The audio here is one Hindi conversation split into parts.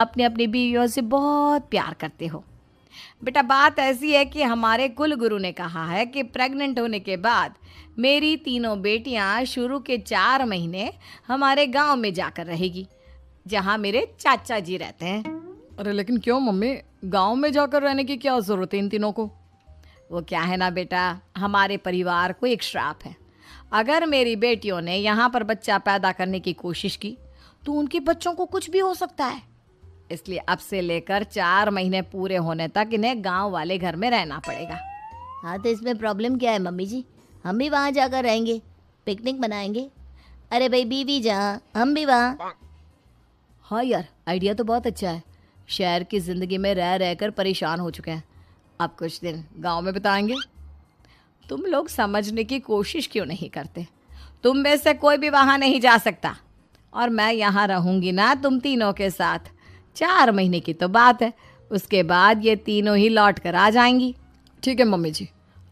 अपनी अपनी बीवियों से बहुत प्यार करते हो। बेटा बात ऐसी है कि हमारे कुल गुरु ने कहा है कि प्रेग्नेंट होने के बाद मेरी तीनों बेटियां शुरू के 4 महीने हमारे गांव में जाकर रहेगी, जहां मेरे चाचा जी रहते हैं। अरे लेकिन क्यों मम्मी, गांव में जाकर रहने की क्या जरूरत है इन तीनों को? वो क्या है ना बेटा, हमारे परिवार को एक श्राप है। अगर मेरी बेटियों ने यहाँ पर बच्चा पैदा करने की कोशिश की तो उनके बच्चों को कुछ भी हो सकता है। इसलिए अब से लेकर 4 महीने पूरे होने तक इन्हें गांव वाले घर में रहना पड़ेगा। हाँ तो इसमें प्रॉब्लम क्या है मम्मी जी, हम भी वहाँ जाकर रहेंगे, पिकनिक मनाएंगे। अरे भाई बीवी जहाँ हम भी वहाँ। हाँ यार, आइडिया तो बहुत अच्छा है। शहर की ज़िंदगी में रह रहकर परेशान हो चुके हैं, अब कुछ दिन गांव में बिताएंगे। तुम लोग समझने की कोशिश क्यों नहीं करते? तुम में से कोई भी वहाँ नहीं जा सकता और मैं यहाँ रहूँगी ना तुम तीनों के साथ। 4 महीने की तो बात है, उसके बाद ये तीनों ही लौट कर आ जाएंगी। ठीक है मम्मी जी,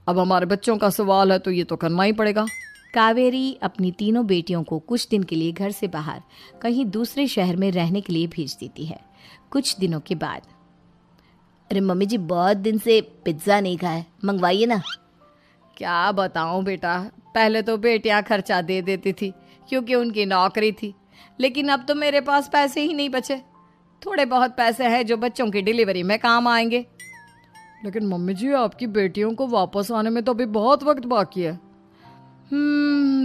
अब हमारे बच्चों का सवाल है तो ये तो करना ही पड़ेगा। कावेरी अपनी तीनों बेटियों को कुछ दिन के लिए घर से बाहर कहीं दूसरे शहर में रहने के लिए भेज देती है। कुछ दिनों के बाद, अरे मम्मी जी बहुत दिन से पिज्ज़ा नहीं खाया, मंगवाइए ना। क्या बताऊं बेटा, पहले तो बेटियां खर्चा दे देती थी क्योंकि उनकी नौकरी थी, लेकिन अब तो मेरे पास पैसे ही नहीं बचे। थोड़े बहुत पैसे हैं जो बच्चों की डिलीवरी में काम आएंगे। लेकिन मम्मी जी आपकी बेटियों को वापस आने में तो अभी बहुत वक्त बाकी है।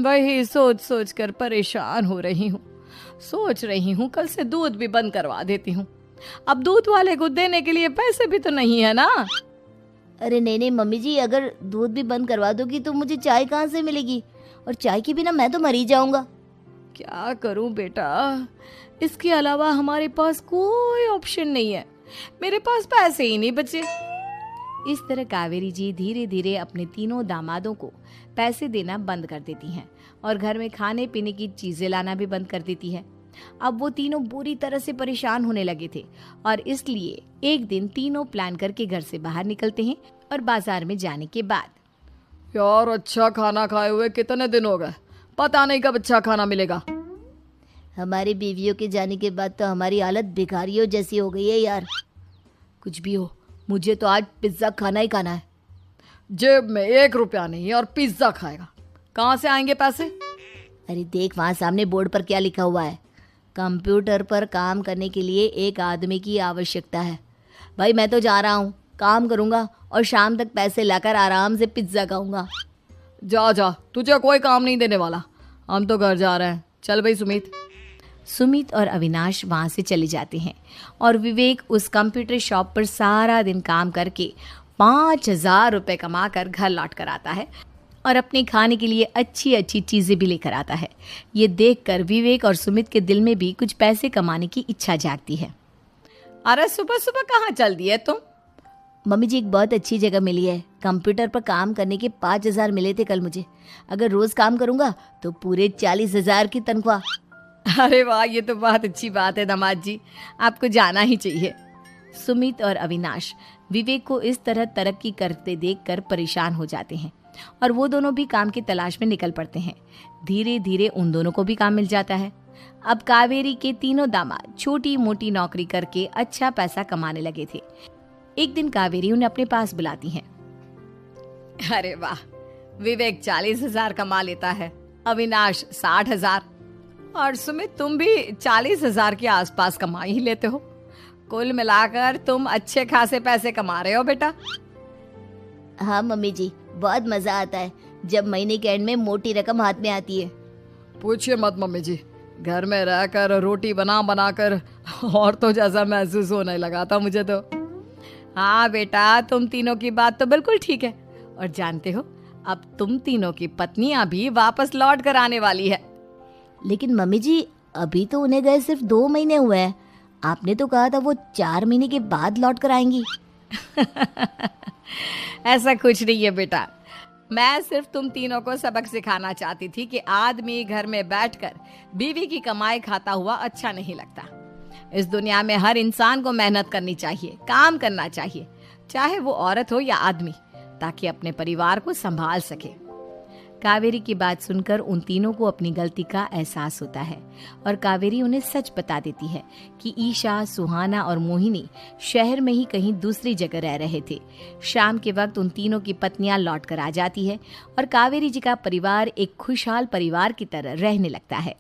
वही सोच सोच कर परेशान हो रही हूँ। सोच रही हूँ कल से दूध भी बंद करवा देती हूँ। अब दूध वाले को देने के लिए पैसे भी तो नहीं है ना। अरे नहीं नहीं मम्मी जी, अगर दूध भी बंद करवा दोगी तो मुझे चाय कहाँ से मिलेगी, और चाय के बिना मैं तो मर ही जाऊंगा। क्या करूं बेटा, इसके अलावा हमारे पास कोई ऑप्शन नहीं है। मेरे पास पैसे ही नहीं बचे। इस तरह कावेरी जी धीरे धीरे अपने तीनों दामादों को पैसे देना बंद कर देती हैं और घर में खाने पीने की चीजें लाना भी बंद कर देती है। अब वो तीनों बुरी तरह से परेशान होने लगे थे और इसलिए एक दिन तीनों प्लान करके घर से बाहर निकलते हैं और बाजार में जाने के बाद, यार अच्छा खाना खाए हुए कितने दिन हो गए, पता नहीं कब अच्छा खाना मिलेगा। हमारी बीवियों के जाने के बाद तो हमारी हालत भिखारियों जैसी हो गई है यार। कुछ भी हो, मुझे तो आज पिज्जा खाना ही खाना है। जेब में 1 रुपया नहीं और पिज्जा खाएगा, कहाँ से आएंगे पैसे? अरे देख वहाँ सामने बोर्ड पर क्या लिखा हुआ है, कंप्यूटर पर काम करने के लिए एक आदमी की आवश्यकता है। भाई मैं तो जा रहा हूँ, काम करूँगा और शाम तक पैसे लाकर आराम से पिज्ज़ा खाऊंगा। जा जा, तुझे कोई काम नहीं देने वाला, हम तो घर जा रहे हैं। चल भाई सुमित और अविनाश वहाँ से चले जाते हैं और विवेक उस कंप्यूटर शॉप पर सारा दिन काम करके 5,000 रुपये कमा कर घर लौट कर आता है और अपने खाने के लिए अच्छी अच्छी चीज़ें भी लेकर आता है। ये देखकर विवेक और सुमित के दिल में भी कुछ पैसे कमाने की इच्छा जागती है। अरे सुबह सुबह कहाँ चल दिए तुम? मम्मी जी एक बहुत अच्छी जगह मिली है, कंप्यूटर पर काम करने के 5,000 मिले थे कल मुझे। अगर रोज काम करूंगा तो पूरे 40,000 की तनख्वाह। अरे वाह, ये तो बहुत अच्छी बात है दामाद जी, आपको जाना ही चाहिए। सुमित और अविनाश विवेक को इस तरह तरक्की करते देखकर परेशान हो जाते हैं और वो दोनों भी काम की तलाश में निकल पड़ते हैं। धीरे धीरे उन दोनों को भी काम मिल जाता है। अब कावेरी के तीनों दामाद छोटी मोटी नौकरी करके अच्छा पैसा कमाने लगे थे। एक दिन कावेरी उन्हें अपने पास बुलाती हैं। अरे वाह, विवेक 40,000 कमा लेता है, अविनाश 60,000 और सुमित तुम भी 40,000 के आसपास कमा ही लेते हो। कुल मिलाकर तुम अच्छे खासे पैसे कमा रहे हो बेटा। हाँ मम्मी जी, बहुत मजा आता है जब महीने के एंड में मोटी रकम हाथ में आती है। पूछिए मत मम्मी जी, घर में रहकर रोटी बना बना कर और तो जैसा महसूस होने लगा था मुझे तो। हाँ बेटा, तुम तीनों की बात तो बिल्कुल ठीक है। और जानते हो, अब तुम तीनों की पत्नियां भी वापस लौट कर आने वाली है। लेकिन मम्मी जी अभी तो उन्हें गए सिर्फ 2 महीने हुए हैं, आपने तो कहा था वो 4 महीने के बाद लौट कर आएंगी। ऐसा कुछ नहीं है बेटा, मैं सिर्फ तुम तीनों को सबक सिखाना चाहती थी कि आदमी घर में बैठकर बीवी की कमाई खाता हुआ अच्छा नहीं लगता। इस दुनिया में हर इंसान को मेहनत करनी चाहिए, काम करना चाहिए, चाहे वो औरत हो या आदमी, ताकि अपने परिवार को संभाल सके। कावेरी की बात सुनकर उन तीनों को अपनी गलती का एहसास होता है और कावेरी उन्हें सच बता देती है कि ईशा, सुहाना और मोहिनी शहर में ही कहीं दूसरी जगह रह रहे थे। शाम के वक्त उन तीनों की पत्नियां लौट कर आ जाती है और कावेरी जी का परिवार एक खुशहाल परिवार की तरह रहने लगता है।